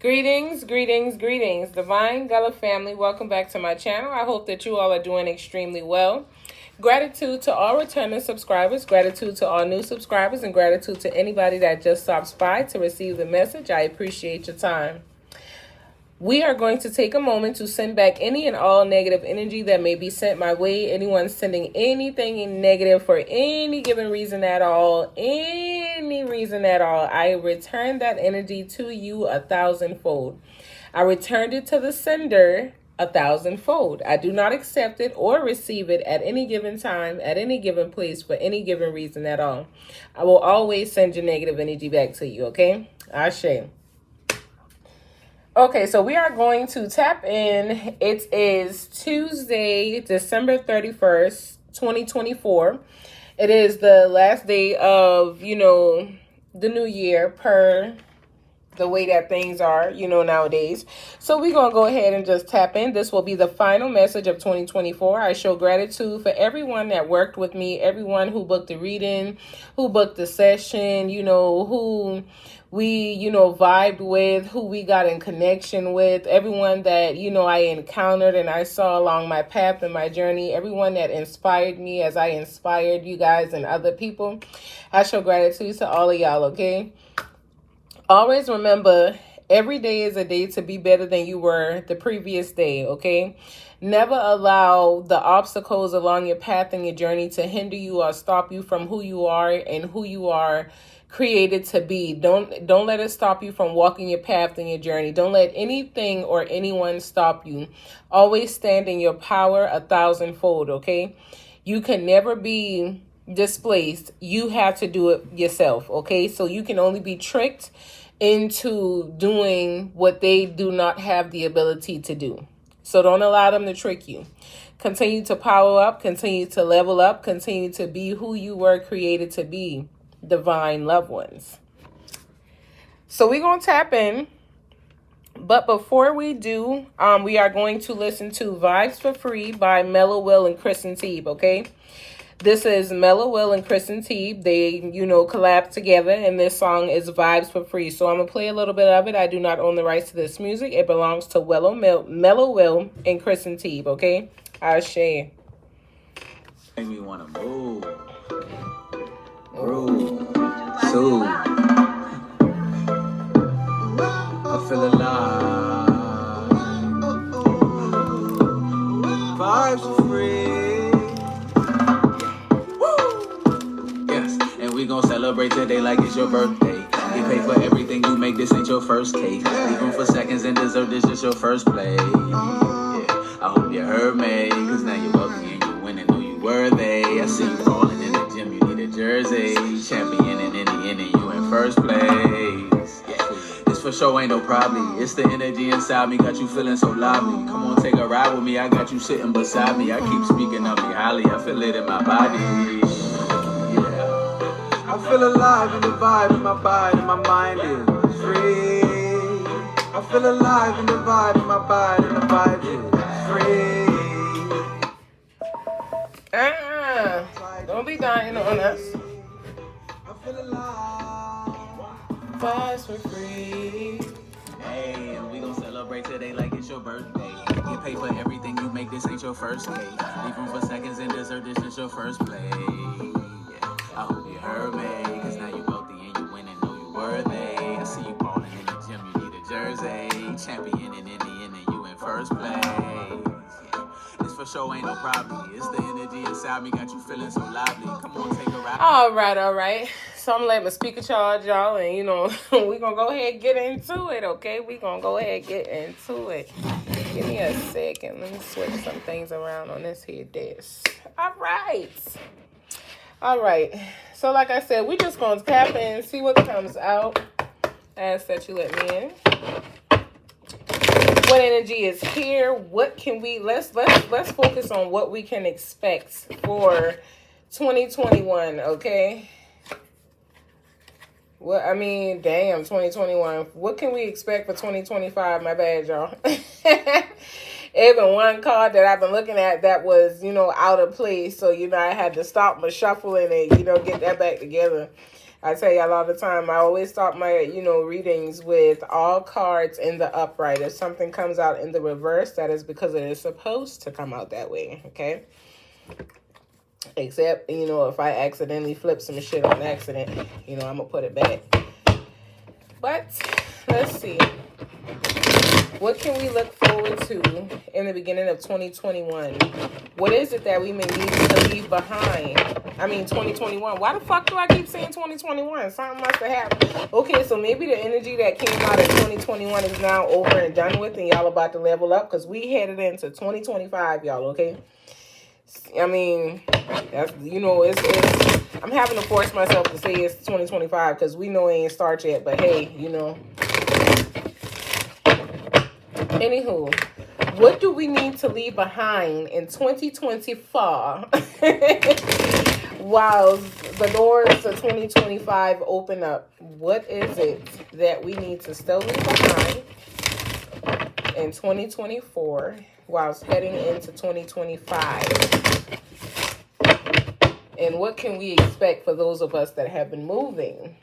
Greetings, greetings, greetings, Divine Gullah family. Welcome back to my channel. I hope that you all are doing extremely well. Gratitude to all returning subscribers, gratitude to all new subscribers, and gratitude to anybody that just stops by to receive the message. I appreciate your time. We are going to take a moment to send back any and all negative energy that may be sent my way. Anyone sending anything negative for any given reason at all, any reason at all, I return that energy to you 1,000-fold. I returned it to the sender 1,000-fold. I do not accept it or receive it at any given time, at any given place, for any given reason at all. I will always send your negative energy back to you, okay? Ashe. Okay, so we are going to tap in. It is Tuesday, December 31st, 2024. It is the last day of, the new year per the way that things are, nowadays. So we're going to go ahead and just tap in. This will be the final message of 2024. I show gratitude for everyone that worked with me, everyone who booked the reading, who booked the session, who we, vibed with, who we got in connection with, everyone that, I encountered and I saw along my path and my journey, everyone that inspired me as I inspired you guys and other people. I show gratitude to all of y'all, okay? Always remember, every day is a day to be better than you were the previous day, okay? Never allow the obstacles along your path and your journey to hinder you or stop you from who you are and who you are created to be. Don't let it stop you from walking your path and your journey. Don't let anything or anyone stop you. Always stand in your power 1,000-fold, okay? You can never be displaced. You have to do it yourself, okay? So you can only be tricked into doing what they do not have the ability to do. So don't allow them to trick you. Continue to power up, continue to level up, continue to be who you were created to be, divine loved ones. So we're going to tap in. But before we do, we are going to listen to Vibes for Free by Mellow Will and Kristen Teeb, okay? This is Mellow Will and Kristen Teeb. They, collab together, and this song is Vibes for Free. So I'm going to play a little bit of it. I do not own the rights to this music. It belongs to Mellow Will and Kristen Teeb, okay? Ashe. Make me want to move. Groove. Soothe. I feel alive. Vibes for free. We gon' celebrate today like it's your birthday. You pay for everything you make, this ain't your first cake. Even for seconds and dessert, this is your first play. Yeah, I hope you heard me, cause now you're wealthy and you winning, know you worthy. I see you falling in the gym, you need a jersey. Champion in the end, you in first place. Yeah, this for sure ain't no problem. It's the energy inside me, got you feeling so lively. Come on, take a ride with me, I got you sitting beside me. I keep speaking of me highly, I feel it in my body. I feel alive in the vibe in my body, my mind is free. I feel alive in the vibe in my body, and the vibe is free. Don't be dying on us. I feel alive. Vibes for free. Hey, and we gon' celebrate today like it's your birthday. You pay for everything you make, this ain't your first cake. Leave room for seconds and dessert, this is your first play. I hope you heard me, cause now you wealthy and you winning, know you worthy. I see you balling in the gym, you need a jersey. Champion in the end, and you in first place. Yeah, this for sure ain't no problem. It's the energy inside me, got you feeling so lively. Come on, take a ride. All right. So I'm gonna let my speaker charge, y'all, and we're gonna go ahead and get into it, okay? We're gonna go ahead and get into it. Give me a second. Let me switch some things around on this here desk. All right, so like I said, we're just going to tap in, see what comes out. Ask that you let me in. What energy is here? What can we, let's focus on what we can expect for 2021, okay? Well, I mean, damn, 2021. What can we expect for 2025? My bad, y'all. Even one card that I've been looking at that was, out of place. So, I had to stop my shuffling and, get that back together. I tell you a lot of the time, I always start my, readings with all cards in the upright. If something comes out in the reverse, that is because it is supposed to come out that way, okay? Except, if I accidentally flip some shit on accident, I'm going to put it back. But, let's see. What can we look forward to in the beginning of 2021? What is it that we may need to leave behind? 2021. Why the fuck do I keep saying 2021? Something must have happened. Okay, so maybe the energy that came out of 2021 is now over and done with, and y'all about to level up, because we headed into 2025, y'all, okay? That's, it's I'm having to force myself to say it's 2025, because we know it ain't start yet, but hey, Anywho, what do we need to leave behind in 2024 while the doors to 2025 open up? What is it that we need to still leave behind in 2024 whilst heading into 2025? And what can we expect for those of us that have been moving?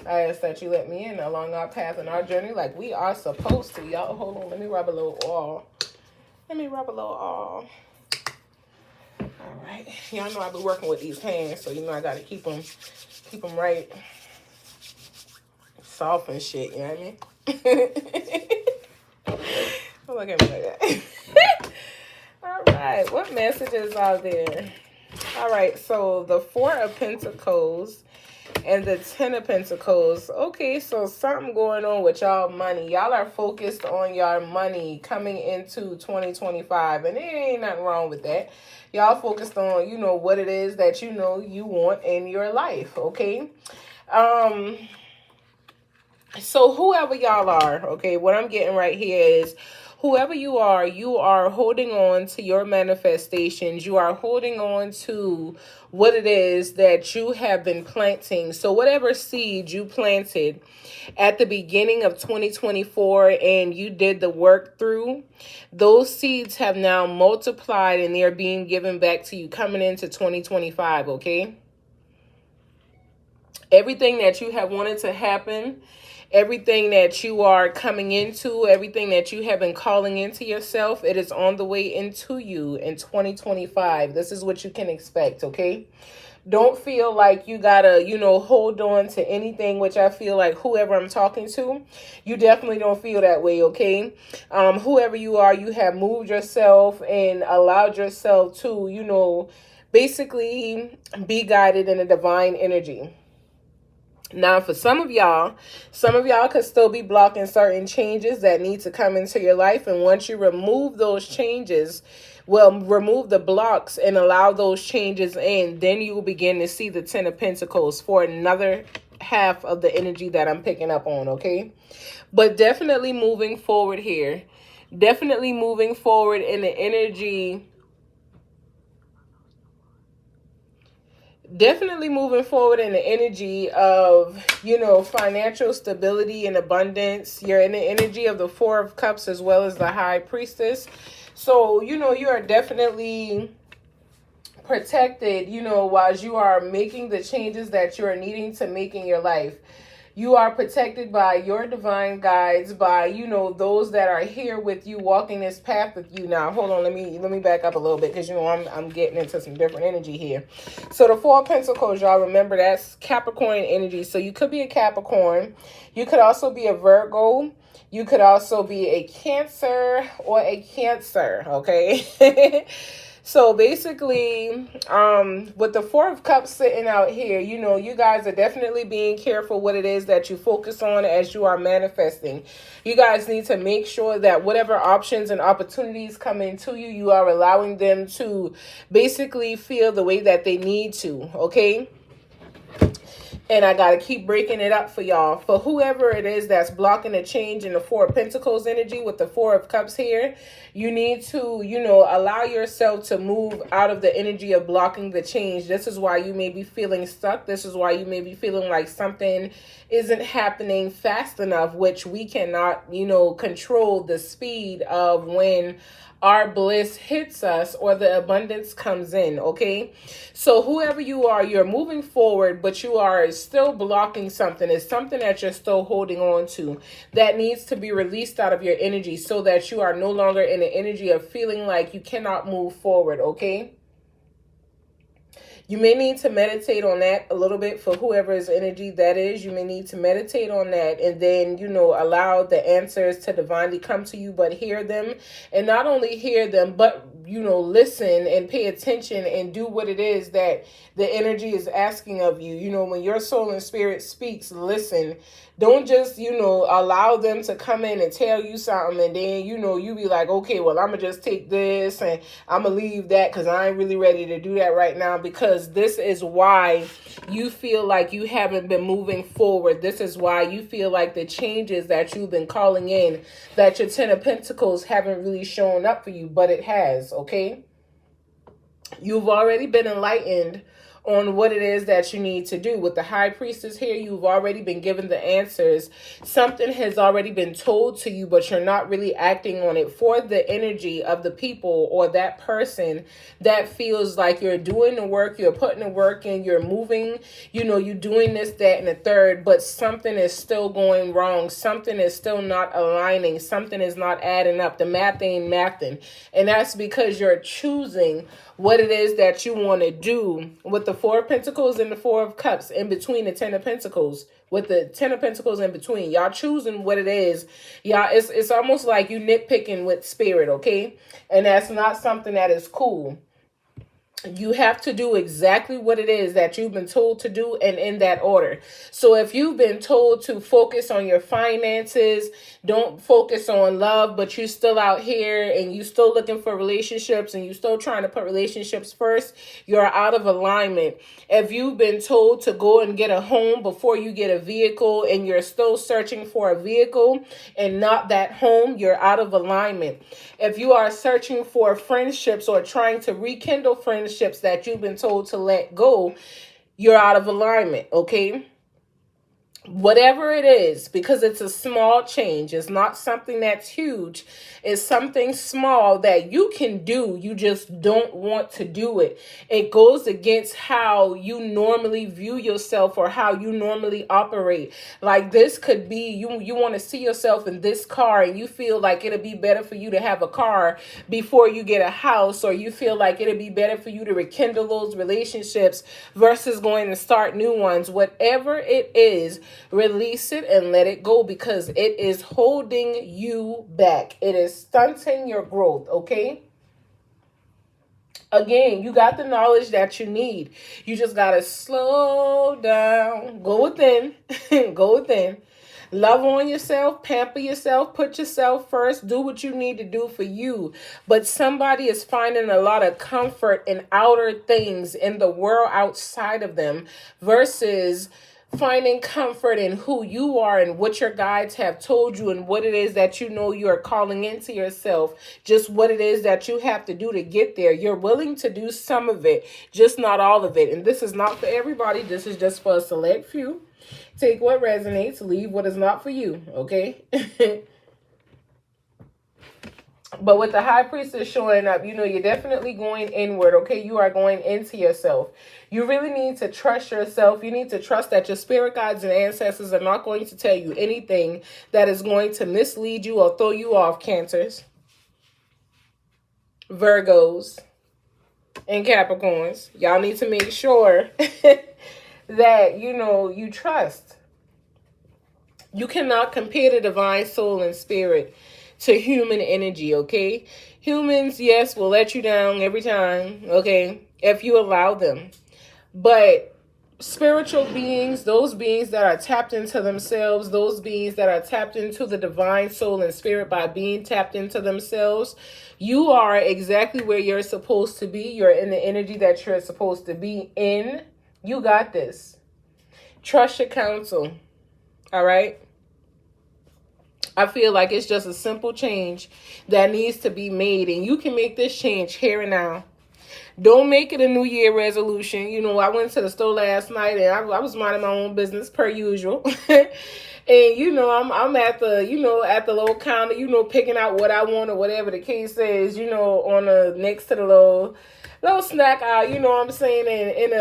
I ask that you let me in along our path and our journey like we are supposed to. Y'all, hold on. Let me rub a little oil. All right. Y'all know I've been working with these hands, so I got to keep them right soft and shit. You know what I mean? Don't look at me like that. All right. What messages are there? All right. So the Four of Pentacles and the Ten of Pentacles. Okay, so something going on with y'all money. Y'all are focused on y'all money coming into 2025. And there ain't nothing wrong with that. Y'all focused on, what it is that you want in your life, okay? So whoever y'all are, okay, what I'm getting right here is whoever you are holding on to your manifestations. You are holding on to what it is that you have been planting. So whatever seed you planted at the beginning of 2024 and you did the work through, those seeds have now multiplied and they're being given back to you coming into 2025, okay? Everything that you have wanted to happen, everything that you are coming into, everything that you have been calling into yourself, it is on the way into you in 2025. This is what you can expect, okay? Don't feel like you gotta, hold on to anything, which I feel like whoever I'm talking to, you definitely don't feel that way, okay? Whoever you are, you have moved yourself and allowed yourself to, basically be guided in a divine energy. Now, for some of y'all could still be blocking certain changes that need to come into your life. And once you remove those changes, remove the blocks and allow those changes in, then you will begin to see the Ten of Pentacles for another half of the energy that I'm picking up on, okay? But definitely moving forward here. Definitely moving forward in the energy. Definitely moving forward in the energy of, financial stability and abundance. You're in the energy of the Four of Cups as well as the High Priestess. So, you are definitely protected, while you are making the changes that you are needing to make in your life. You are protected by your divine guides, by, those that are here with you, walking this path with you. Now, hold on, let me back up a little bit because, I'm getting into some different energy here. So the Four of Pentacles, y'all, remember that's Capricorn energy. So you could be a Capricorn. You could also be a Virgo. You could also be a Cancer or a Cancer, okay? So basically, with the Four of Cups sitting out here, you guys are definitely being careful what it is that you focus on as you are manifesting. You guys need to make sure that whatever options and opportunities come into you, you are allowing them to basically feel the way that they need to, okay? And I got to keep breaking it up for y'all. For whoever it is that's blocking a change in the Four of Pentacles energy with the Four of Cups here, you need to, allow yourself to move out of the energy of blocking the change. This is why you may be feeling stuck. This is why you may be feeling like something isn't happening fast enough, which we cannot, control the speed of when our bliss hits us or the abundance comes in, okay? So whoever you are, you're moving forward, but you are still blocking something. It's something that you're still holding on to that needs to be released out of your energy so that you are no longer in the energy of feeling like you cannot move forward, okay? You may need to meditate on that a little bit for whoever's energy that is. You may need to meditate on that and then, allow the answers to divinely come to you, but hear them. And not only hear them, but, listen and pay attention and do what it is that the energy is asking of you. When your soul and spirit speaks, listen. Don't just, allow them to come in and tell you something and then, you be like, okay, well, I'm going to just take this and I'm going to leave that because I ain't really ready to do that right now, because this is why you feel like you haven't been moving forward. This is why you feel like the changes that you've been calling in, that your 10 of Pentacles haven't really shown up for you, but it has, okay? You've already been enlightened on what it is that you need to do. With the High Priestess here, you've already been given the answers. Something has already been told to you, but you're not really acting on it for the energy of the people or that person that feels like you're doing the work, you're putting the work in, you're moving, you're doing this, that, and the third, but something is still going wrong. Something is still not aligning. Something is not adding up. The math ain't mathing. And that's because you're choosing what it is that you want to do with the 4 of Pentacles and the 4 of Cups in between the 10 of Pentacles, with the 10 of Pentacles in between. Y'all choosing what it is. Y'all, it's almost like you nitpicking with spirit, okay? And that's not something that is cool. You have to do exactly what it is that you've been told to do and in that order. So if you've been told to focus on your finances, don't focus on love, but you're still out here and you still looking for relationships and you still trying to put relationships first, you're out of alignment. If you've been told to go and get a home before you get a vehicle and you're still searching for a vehicle and not that home, you're out of alignment. If you are searching for friendships or trying to rekindle friendships that you've been told to let go, you're out of alignment, okay? Whatever it is, because it's a small change. It's not something that's huge. It's something small that you can do. You just don't want to do it. It goes against how you normally view yourself or how you normally operate. Like this could be, you want to see yourself in this car and you feel like it'll be better for you to have a car before you get a house, or you feel like it'll be better for you to rekindle those relationships versus going to start new ones. Whatever it is, release it and let it go, because it is holding you back. It is stunting your growth, okay? Again, you got the knowledge that you need. You just got to slow down. Go within. Go within. Love on yourself, pamper yourself, put yourself first, do what you need to do for you. But somebody is finding a lot of comfort in outer things in the world outside of them versus finding comfort in who you are and what your guides have told you and what it is that you know you are calling into yourself, just what it is that you have to do to get there. You're willing to do some of it, just not all of it. And this is not for everybody. This is just for a select few. Take what resonates, leave what is not for you, okay? But with the High Priestess showing up, you're definitely going inward, okay? You are going into yourself. You really need to trust yourself. You need to trust that your spirit guides and ancestors are not going to tell you anything that is going to mislead you or throw you off, Cancers, Virgos, and Capricorns. Y'all need to make sure that, you trust. You cannot compare the divine soul and spirit to human energy, okay? Humans, yes, will let you down every time, okay, if you allow them. But spiritual beings, those beings that are tapped into themselves, those beings that are tapped into the divine soul and spirit by being tapped into themselves, you are exactly where you're supposed to be. You're in the energy that you're supposed to be in. You got this. Trust your counsel, all right? I feel like it's just a simple change that needs to be made, and you can make this change here and now. Don't make it a New Year resolution. I went to the store last night and I was minding my own business per usual. And, I'm at the, at the little counter, picking out what I want or whatever the case is, on the next to the little little snack out, you know what I'm saying? And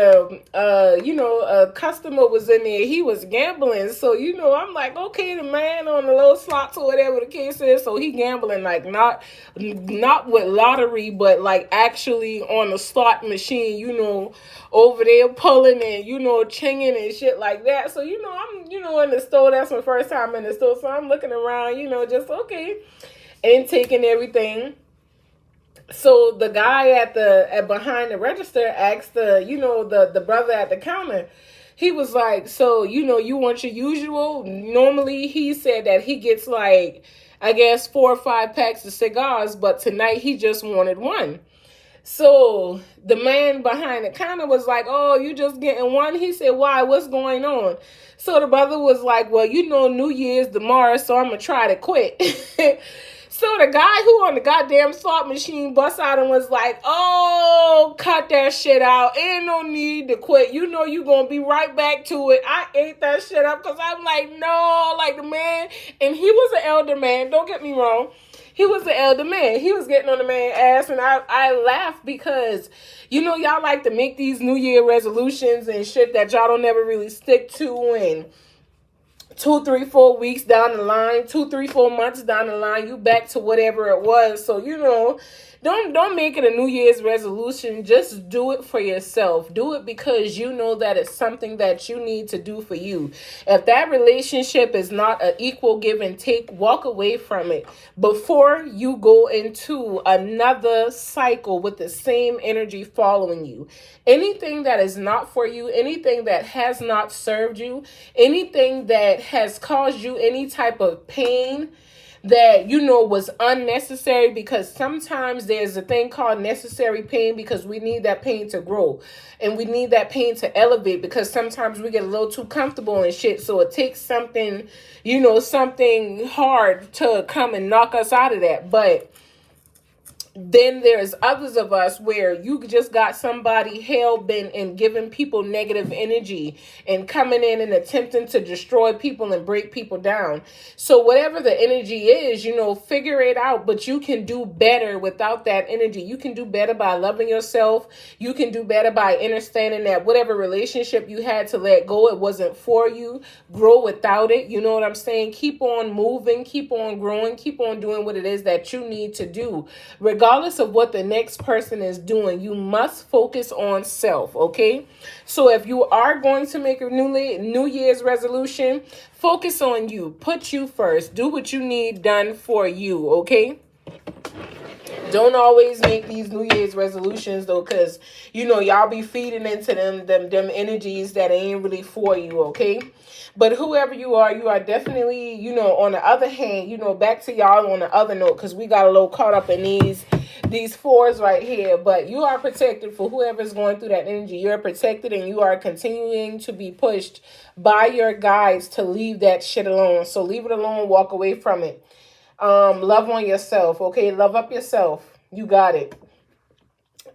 a customer was in there. He was gambling. So, I'm like, okay, the man on the little slots or whatever the case is. So he gambling, like not with lottery, but like actually on the slot machine, over there pulling and, chinging and shit like that. So, I'm, in the store. That's my first time in the store. So I'm looking around, just okay. And taking everything. So the guy at behind the register asked the brother at the counter. He was like, so, you want your usual? Normally he said that he gets like, I guess 4 or 5 packs of cigars, but tonight he just wanted one. So the man behind the counter was like, oh, you just getting one? He said, why? What's going on? So the brother was like, well, New Year's tomorrow, so I'm going to try to quit. So the guy who on the goddamn slot machine bust out and was like, oh, cut that shit out. Ain't no need to quit. You going to be right back to it. I ate that shit up because I'm like, no, like the man. And he was an elder man. Don't get me wrong. He was the elder man. He was getting on the man's ass, and I laughed because, y'all like to make these New Year resolutions and shit that y'all don't ever really stick to, and 2, 3, 4 weeks down the line, 2, 3, 4 months down the line, you back to whatever it was. So, don't make it a New Year's resolution. Just do it for yourself. Do it because you know that it's something that you need to do for you. If that relationship is not an equal give and take, walk away from it before you go into another cycle with the same energy following you. Anything that is not for you, anything that has not served you, anything that has caused you any type of pain that was unnecessary, because sometimes there's a thing called necessary pain because we need that pain to grow and we need that pain to elevate, because sometimes we get a little too comfortable and shit. So it takes something, something hard to come and knock us out of that. But then there's others of us where you just got somebody hell-bent and giving people negative energy and coming in and attempting to destroy people and break people down. So whatever the energy is, figure it out, but you can do better without that energy. You can do better by loving yourself. You can do better by understanding that whatever relationship you had to let go, it wasn't for you. Grow without it. You know what I'm saying? Keep on moving, keep on growing, keep on doing what it is that you need to do. Regardless of what the next person is doing, you must focus on self, okay? So if you are going to make a New Year's resolution, focus on you. Put you first. Do what you need done for you, okay? Don't always make these New Year's resolutions, though, because, y'all be feeding into them energies that ain't really for you, okay? But whoever you are definitely, on the other hand, back to y'all on the other note, because we got a little caught up in these 4s right here. But you are protected for whoever's going through that energy. You're protected, and you are continuing to be pushed by your guides to leave that shit alone. So leave it alone. Walk away from it. Love on yourself, okay? Love up yourself. You got it.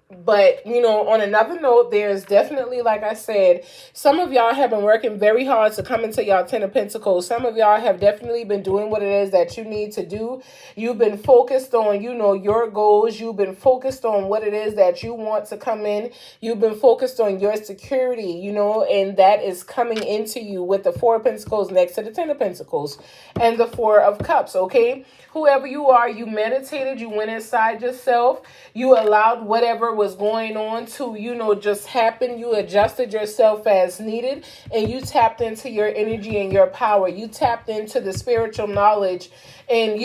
But, on another note, there's definitely, like I said, some of y'all have been working very hard to come into y'all 10 of Pentacles. Some of y'all have definitely been doing what it is that you need to do. You've been focused on, your goals. You've been focused on what it is that you want to come in. You've been focused on your security, and that is coming into you with the 4 of Pentacles next to the 10 of Pentacles and the 4 of Cups, okay? Whoever you are, you meditated, you went inside yourself, you allowed whatever was going on to, just happen. You adjusted yourself as needed, and you tapped into your energy and your power. You tapped into the spiritual knowledge and,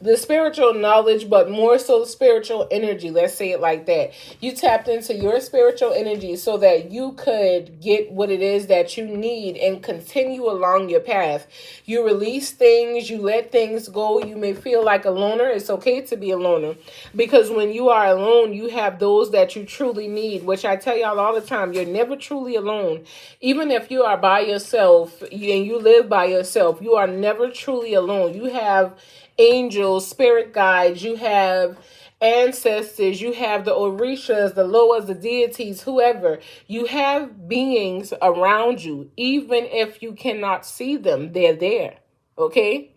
the spiritual knowledge, but more so spiritual energy. Let's say it like that. You tapped into your spiritual energy so that you could get what it is that you need and continue along your path. You release things, you let things go. You may feel like a loner. It's okay to be a loner, because when you are alone, you have those that you truly need, which I tell y'all all the time, you're never truly alone. Even if you are by yourself and you live by yourself, you are never truly alone. You have angels, spirit guides, you have ancestors, you have the orishas, the loas, the deities, whoever. You have beings around you. Even if you cannot see them, they're there, okay?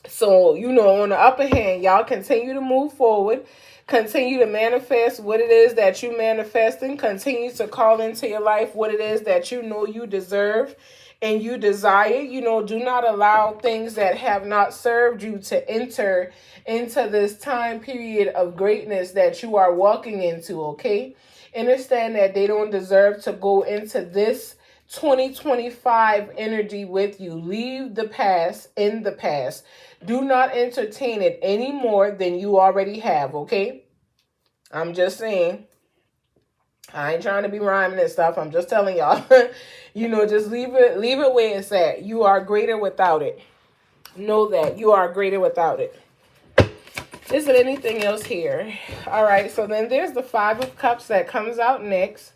So, you know, on the upper hand, y'all continue to move forward. Continue to manifest what it is that you manifesting. Continue to call into your life what it is that you know you deserve and you desire. You know, do not allow things that have not served you to enter into this time period of greatness that you are walking into, okay? Understand that they don't deserve to go into this 2025 energy with you. Leave the past in the past. Do not entertain it any more than you already have, okay? I'm just saying. I ain't trying to be rhyming and stuff. I'm just telling y'all. You know, just leave it where it's at. You are greater without it. Know that. You are greater without it. Is there anything else here? All right, so then there's the Five of Cups that comes out next.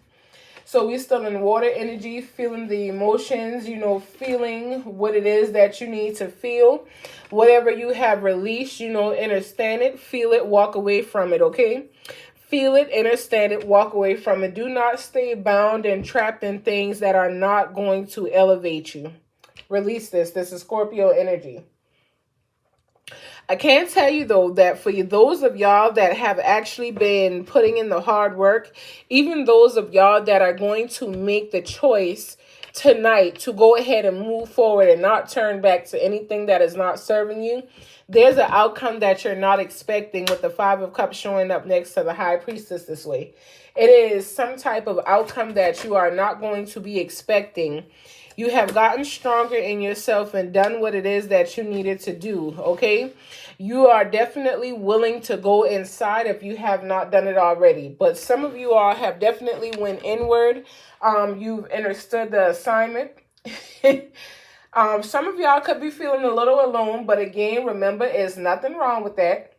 So we're still in water energy, feeling the emotions, you know, feeling what it is that you need to feel. Whatever you have released, you know, understand it, feel it, walk away from it, okay? Feel it, understand it, walk away from it. Do not stay bound and trapped in things that are not going to elevate you. Release this. This is Scorpio energy. I can tell you, though, that for you, those of y'all that have actually been putting in the hard work, even those of y'all that are going to make the choice tonight to go ahead and move forward and not turn back to anything that is not serving you, there's an outcome that you're not expecting with the Five of Cups showing up next to the High Priestess this way. It is some type of outcome that you are not going to be expecting. You have gotten stronger in yourself and done what it is that you needed to do, okay? You are definitely willing to go inside if you have not done it already. But some of you all have definitely went inward. You've understood the assignment. Some of y'all could be feeling a little alone. But again, remember, there's nothing wrong with that.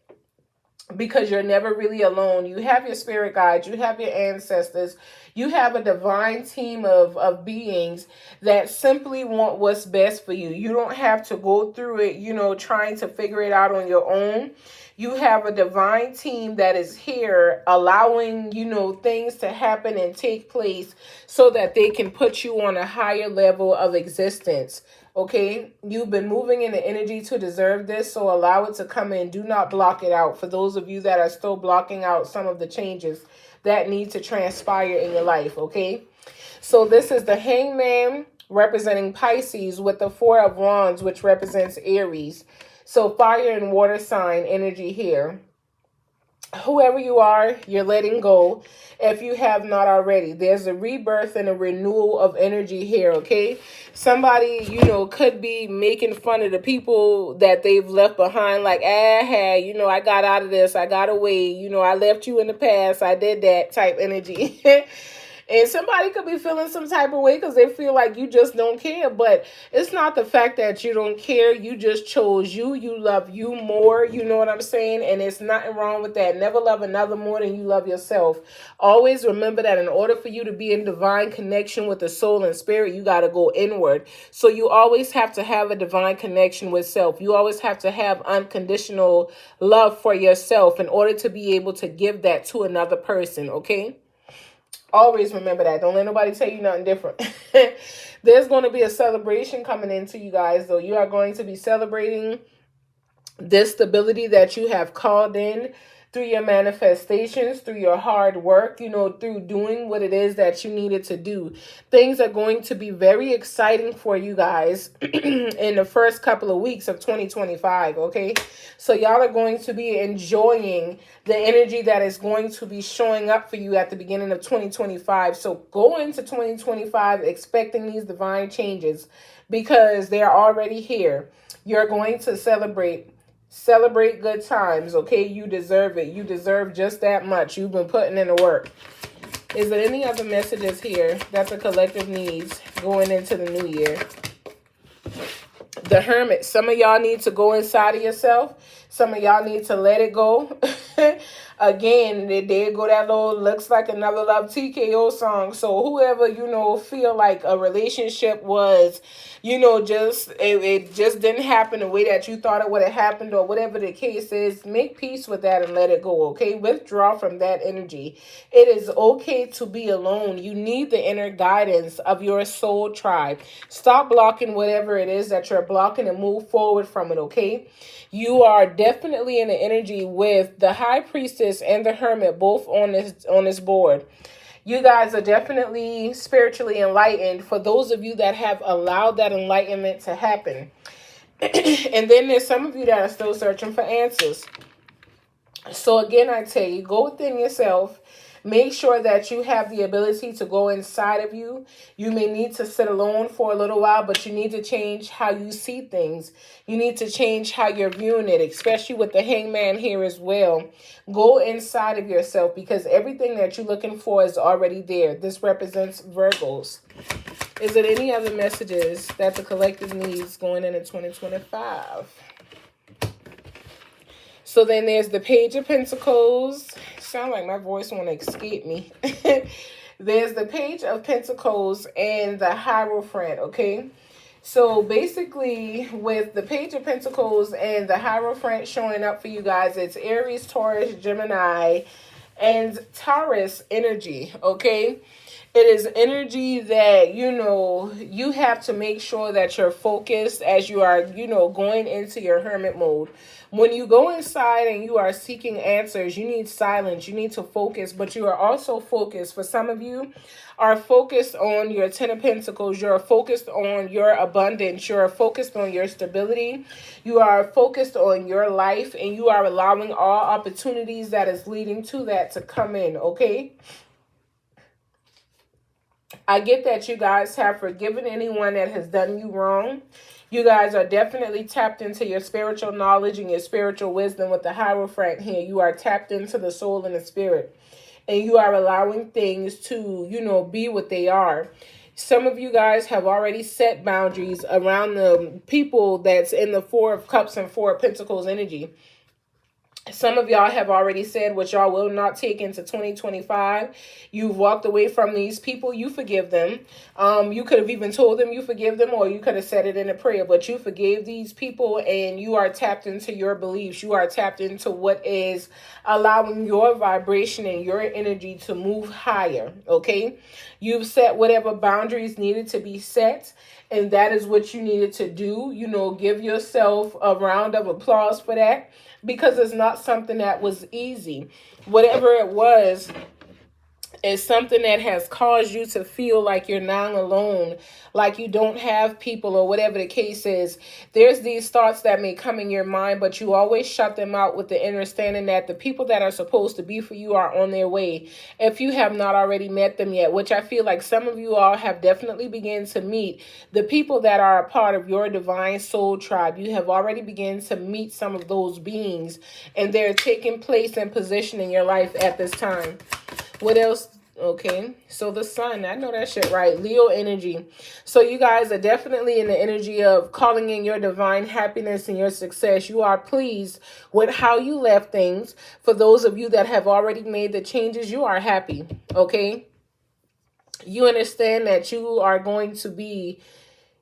Because you're never really alone. You have your spirit guides. You have your ancestors. You have a divine team of beings that simply want what's best for you. You don't have to go through it, you know, trying to figure it out on your own. You have a divine team that is here allowing, you know, things to happen and take place so that they can put you on a higher level of existence. Okay, you've been moving in the energy to deserve this, so allow it to come in. Do not block it out. For those of you that are still blocking out some of the changes that need to transpire in your life, okay? So this is the Hangman representing Pisces with the Four of Wands, which represents Aries. So fire and water sign energy here. Whoever you are, you're letting go if you have not already. There's a rebirth and a renewal of energy here, okay? Somebody, you know, could be making fun of the people that they've left behind, like, hey, you know, I got out of this, I got away, you know, I left you in the past, I did that type energy. And somebody could be feeling some type of way because they feel like you just don't care. But it's not the fact that you don't care. You just chose you. You love you more. You know what I'm saying? And it's nothing wrong with that. Never love another more than you love yourself. Always remember that in order for you to be in divine connection with the soul and spirit, you got to go inward. So you always have to have a divine connection with self. You always have to have unconditional love for yourself in order to be able to give that to another person, okay? Always remember that. Don't let nobody tell you nothing different. There's going to be a celebration coming into you guys, though. You are going to be celebrating this stability that you have called in through your manifestations, through your hard work, you know, through doing what it is that you needed to do. Things are going to be very exciting for you guys in the first couple of weeks of 2025, okay? So y'all are going to be enjoying the energy that is going to be showing up for you at the beginning of 2025. So go into 2025 expecting these divine changes because they're already here. You're going to celebrate good times, okay? You deserve it. You deserve just that much. You've been putting in the work. Is there any other messages here that the collective needs going into the new year? The Hermit. Some of y'all need to go inside of yourself. Some of y'all need to let it go. Again, there go that little looks like another love TKO song. So whoever, feel like a relationship was, just it just didn't happen the way that you thought it would have happened, or whatever the case is, make peace with that and let it go. Okay, withdraw from that energy. It is okay to be alone. You need the inner guidance of your soul tribe. Stop blocking whatever it is that you're blocking and move forward from it. Okay, you are definitely in the energy with the high priestess and the hermit, both on this board. You guys are definitely spiritually enlightened, for those of you that have allowed that enlightenment to happen. And then there's some of you that are still searching for answers. So again, I tell you, go within yourself. Make sure that you have the ability to go inside of you. You may need to sit alone for a little while, but you need to change how you see things. You need to change how you're viewing it, especially with the hangman here as well. Go inside of yourself, because everything that you're looking for is already there. This represents Virgos. Is there any other messages that the collective needs going into 2025? So then there's the Page of Pentacles. Sound like my voice want to escape me. There's the Page of Pentacles and the Hierophant, okay? So basically, with the Page of Pentacles and the Hierophant showing up for you guys, it's Aries, Taurus, Gemini, and Taurus energy, okay? It is energy that, you have to make sure that you're focused as you are, going into your hermit mode. When you go inside and you are seeking answers, you need silence, you need to focus, but you are also focused. For some of you are focused on your Ten of Pentacles, you're focused on your abundance, you're focused on your stability, you are focused on your life, and you are allowing all opportunities that is leading to that to come in, okay? I get that you guys have forgiven anyone that has done you wrong. You guys are definitely tapped into your spiritual knowledge and your spiritual wisdom with the Hierophant here. You are tapped into the soul and the spirit. And you are allowing things to, be what they are. Some of you guys have already set boundaries around the people that's in the Four of Cups and Four of Pentacles energy. Some of y'all have already said what y'all will not take into 2025. You've walked away from these people. You forgive them. You could have even told them you forgive them, or you could have said it in a prayer, but you forgave these people, and you are tapped into your beliefs. You are tapped into what is allowing your vibration and your energy to move higher, okay? You've set whatever boundaries needed to be set, and that is what you needed to do. Give yourself a round of applause for that, because it's not something that was easy. Whatever it was, is something that has caused you to feel like you're now alone, like you don't have people, or whatever the case is. There's these thoughts that may come in your mind, but you always shut them out with the understanding that the people that are supposed to be for you are on their way. If you have not already met them yet, which I feel like some of you all have definitely begun to meet, the people that are a part of your divine soul tribe, you have already begun to meet some of those beings, and they're taking place and position in your life at this time. What else? Okay, so the sun, I know that shit right. Leo energy. So you guys are definitely in the energy of calling in your divine happiness and your success. You are pleased with how you left things. For those of you that have already made the changes, you are happy, okay? You understand that you are going to be,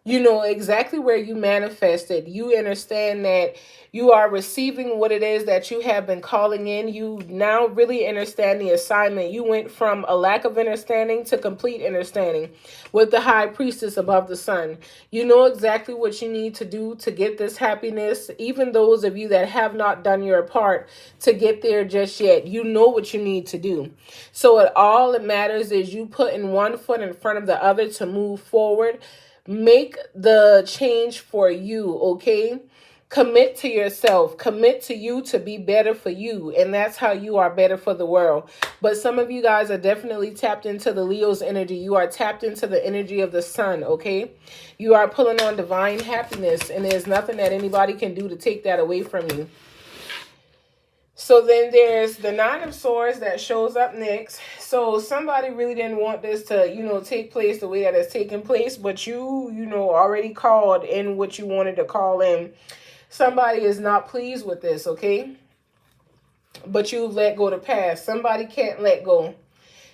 exactly where you manifested. You understand that you are receiving what it is that you have been calling in. You now really understand the assignment. You went from a lack of understanding to complete understanding with the high priestess above the sun. You know exactly what you need to do to get this happiness. Even those of you that have not done your part to get there just yet, you know what you need to do. So all it matters is you putting one foot in front of the other to move forward. Make the change for you, okay? Commit to yourself. Commit to you to be better for you. And that's how you are better for the world. But some of you guys are definitely tapped into the Leo's energy. You are tapped into the energy of the sun, okay? You are pulling on divine happiness. And there's nothing that anybody can do to take that away from you. So then there's the Nine of Swords that shows up next. So somebody really didn't want this to, take place the way that it's taking place. But you already called in what you wanted to call in. Somebody is not pleased with this, okay? but you've let go of the past. Somebody can't let go.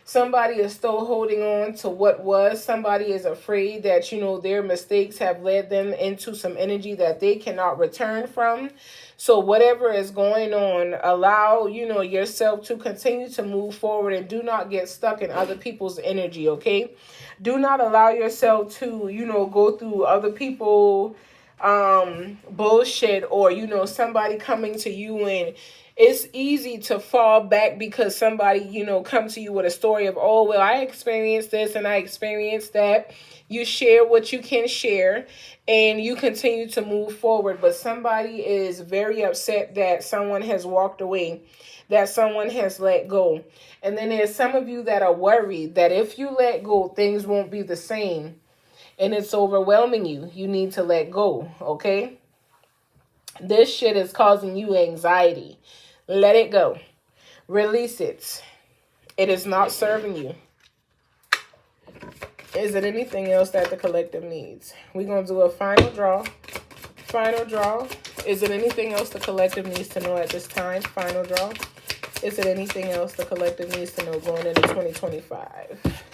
Somebody is still holding on to what was. Somebody is afraid that, their mistakes have led them into some energy that they cannot return from. So whatever is going on, allow, yourself to continue to move forward and do not get stuck in other people's energy, okay? Do not allow yourself to, go through other people bullshit, or somebody coming to you, and it's easy to fall back because somebody come to you with a story of, oh well, I experienced this and I experienced that. You share what you can share and you continue to move forward, but somebody is very upset that someone has walked away, that someone has let go. And then there's some of you that are worried that if you let go, things won't be the same. And it's overwhelming you. You need to let go, okay? This shit is causing you anxiety. Let it go. Release it. It is not serving you. Is it anything else that the collective needs? We're going to do a final draw. Final draw. Is it anything else the collective needs to know at this time? Final draw. Is it anything else the collective needs to know going into 2025?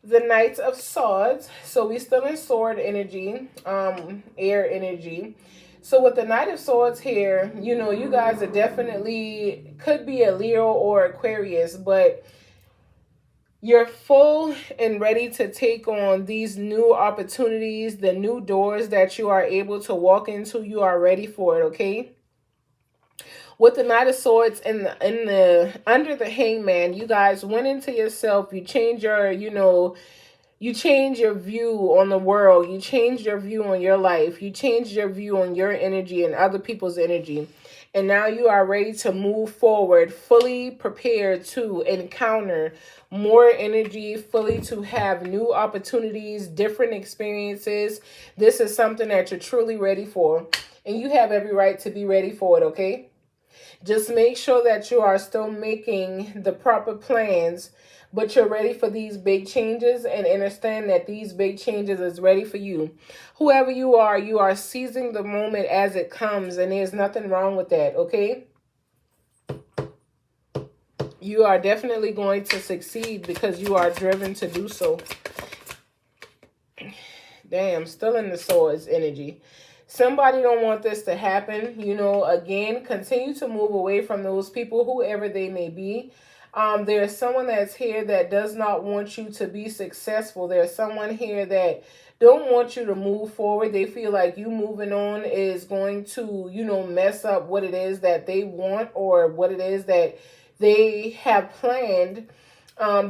The Knight of Swords. So we still in sword energy, air energy. So with the Knight of Swords here, you guys are definitely, could be a Leo or Aquarius, but you're full and ready to take on these new opportunities, the new doors that you are able to walk into. You are ready for it, okay? With the Knight of Swords under the Hangman, you guys went into yourself. You change your, you change your view on the world. You change your view on your life. You change your view on your energy and other people's energy. And now you are ready to move forward, fully prepared to encounter more energy, fully to have new opportunities, different experiences. This is something that you're truly ready for. And you have every right to be ready for it, okay? Just make sure that you are still making the proper plans, but you're ready for these big changes, and understand that these big changes is ready for you. Whoever you are seizing the moment as it comes, and there's nothing wrong with that, okay? You are definitely going to succeed because you are driven to do so. Damn, still in the swords energy. Somebody don't want this to happen. Again, continue to move away from those people, whoever they may be. There's someone that's here that does not want you to be successful. There's someone here that don't want you to move forward. They feel like you moving on is going to, mess up what it is that they want or what it is that they have planned.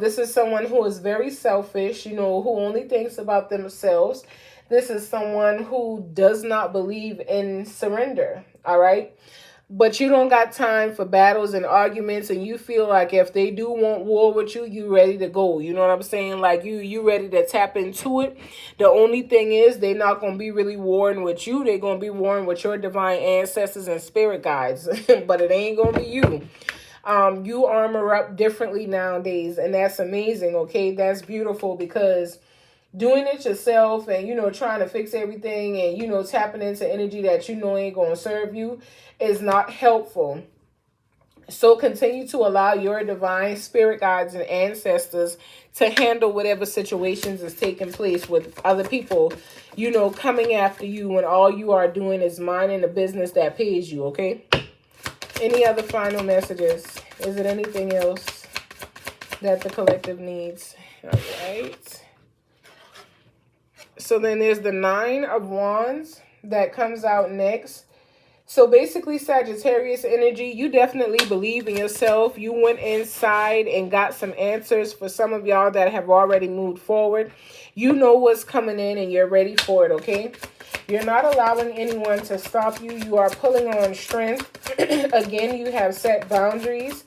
This is someone who is very selfish, who only thinks about themselves. This is someone who does not believe in surrender, all right? But you don't got time for battles and arguments, and you feel like if they do want war with you, you ready to go. You know what I'm saying? Like you ready to tap into it. The only thing is they're not going to be really warring with you. They're going to be warring with your divine ancestors and spirit guides, but it ain't going to be you. You armor up differently nowadays, and that's amazing, okay? That's beautiful, because doing it yourself and, trying to fix everything and, tapping into energy that ain't going to serve you is not helpful. So continue to allow your divine spirit guides and ancestors to handle whatever situations is taking place with other people, coming after you when all you are doing is minding the business that pays you, okay? Any other final messages? Is it anything else that the collective needs? All right. So then there's the Nine of Wands that comes out next. So basically, Sagittarius energy, you definitely believe in yourself. You went inside and got some answers for some of y'all that have already moved forward. You know what's coming in and you're ready for it, okay? You're not allowing anyone to stop you. You are pulling on strength. Again, you have set boundaries.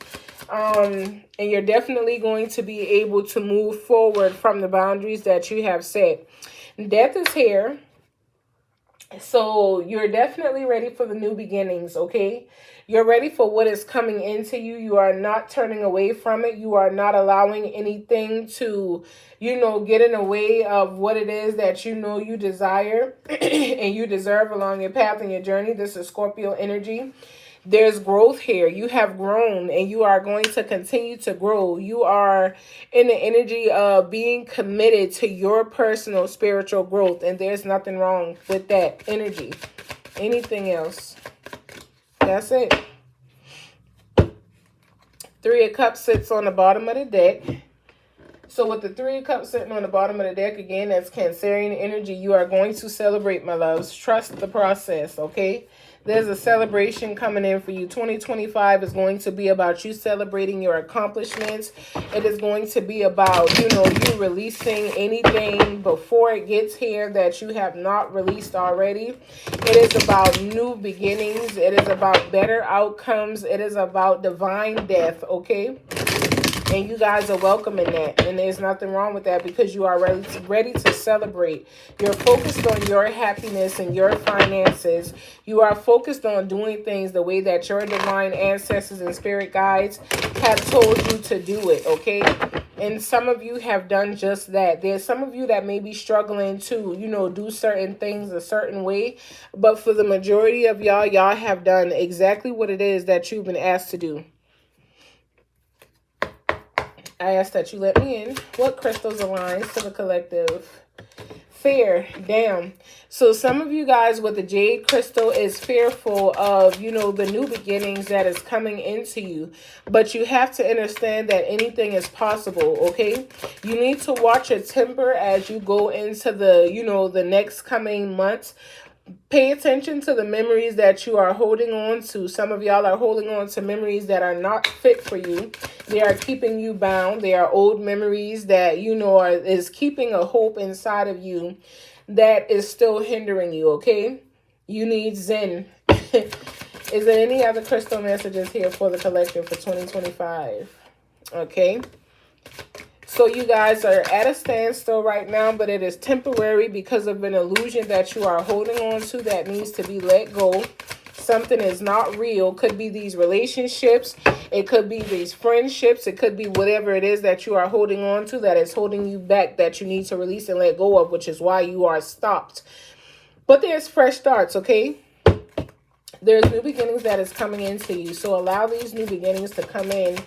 And you're definitely going to be able to move forward from the boundaries that you have set. Death is here. So you're definitely ready for the new beginnings, okay? You're ready for what is coming into you. You are not turning away from it. You are not allowing anything to, get in the way of what it is that you desire and you deserve along your path and your journey. This is Scorpio energy. There's growth here. You have grown and you are going to continue to grow. You are in the energy of being committed to your personal spiritual growth, and there's nothing wrong with that energy. Anything else? That's it. Three of Cups sits on the bottom of the deck. So with the Three of Cups sitting on the bottom of the deck, again, that's Cancerian energy. You are going to celebrate, my loves. Trust the process, okay? There's a celebration coming in for you. 2025 is going to be about you celebrating your accomplishments. It is going to be about, you releasing anything before it gets here that you have not released already. It is about new beginnings. It is about better outcomes. It is about divine death, okay? And you guys are welcoming that. And there's nothing wrong with that because you are ready to celebrate. You're focused on your happiness and your finances. You are focused on doing things the way that your divine ancestors and spirit guides have told you to do it, okay? And some of you have done just that. There's some of you that may be struggling to, do certain things a certain way. But for the majority of y'all have done exactly what it is that you've been asked to do. I ask that you let me in. What crystals align to the collective? Fear. Damn. So some of you guys with the jade crystal is fearful of, the new beginnings that is coming into you. But you have to understand that anything is possible, okay? You need to watch your temper as you go into the, the next coming months. Pay attention to the memories that you are holding on to. Some of y'all are holding on to memories that are not fit for you. They are keeping you bound. They are old memories that, is keeping a hope inside of you that is still hindering you, okay? You need Zen. Is there any other crystal messages here for the collective for 2025? Okay. So you guys are at a standstill right now, but it is temporary because of an illusion that you are holding on to that needs to be let go. Something is not real. Could be these relationships. It could be these friendships. It could be whatever it is that you are holding on to that is holding you back that you need to release and let go of, which is why you are stopped. But there's fresh starts, okay? There's new beginnings that is coming into you. So allow these new beginnings to come in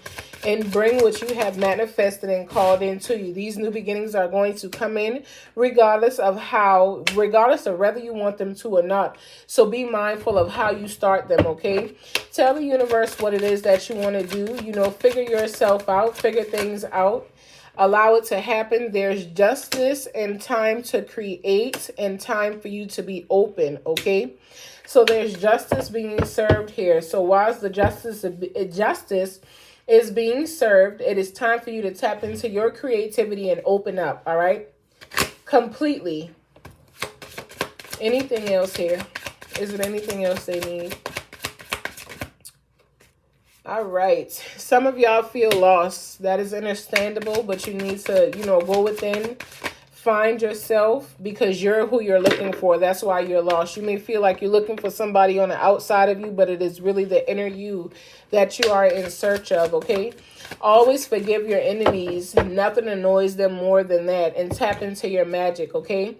and bring what you have manifested and called into you. These new beginnings are going to come in regardless of whether you want them to or not. So be mindful of how you start them, okay? Tell the universe what it is that you want to do. Figure yourself out, figure things out. Allow it to happen. There's justice and time to create and time for you to be open, okay? So there's justice being served here. So whilst the justice is being served, it is time for you to tap into your creativity and open up, all right? Completely. Anything else here? Is it anything else they need? All right. Some of y'all feel lost. That is understandable, but you need to, go within. Find yourself because you're who you're looking for. That's why you're lost. You may feel like you're looking for somebody on the outside of you, but it is really the inner you that you are in search of, okay? Always forgive your enemies. Nothing annoys them more than that. And tap into your magic, okay?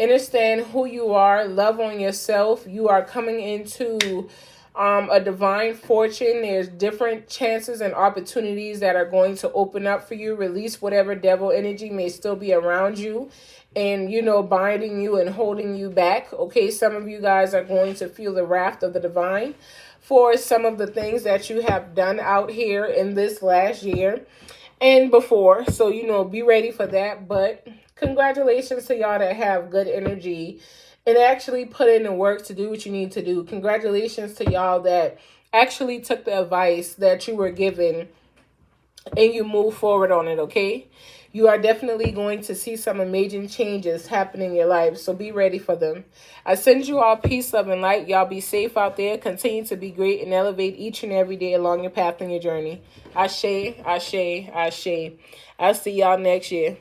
Understand who you are. Love on yourself. You are coming into a divine fortune. There's different chances and opportunities that are going to open up for you. Release whatever devil energy may still be around you and, binding you and holding you back. Okay, some of you guys are going to feel the wrath of the divine for some of the things that you have done out here in this last year and before. So, be ready for that. But congratulations to y'all that have good energy and actually put in the work to do what you need to do. Congratulations to y'all that actually took the advice that you were given and you move forward on it, okay? You are definitely going to see some amazing changes happen in your life, so be ready for them. I send you all peace, love, and light. Y'all be safe out there. Continue to be great and elevate each and every day along your path and your journey. Ashe, ashe, ashe. I'll see y'all next year.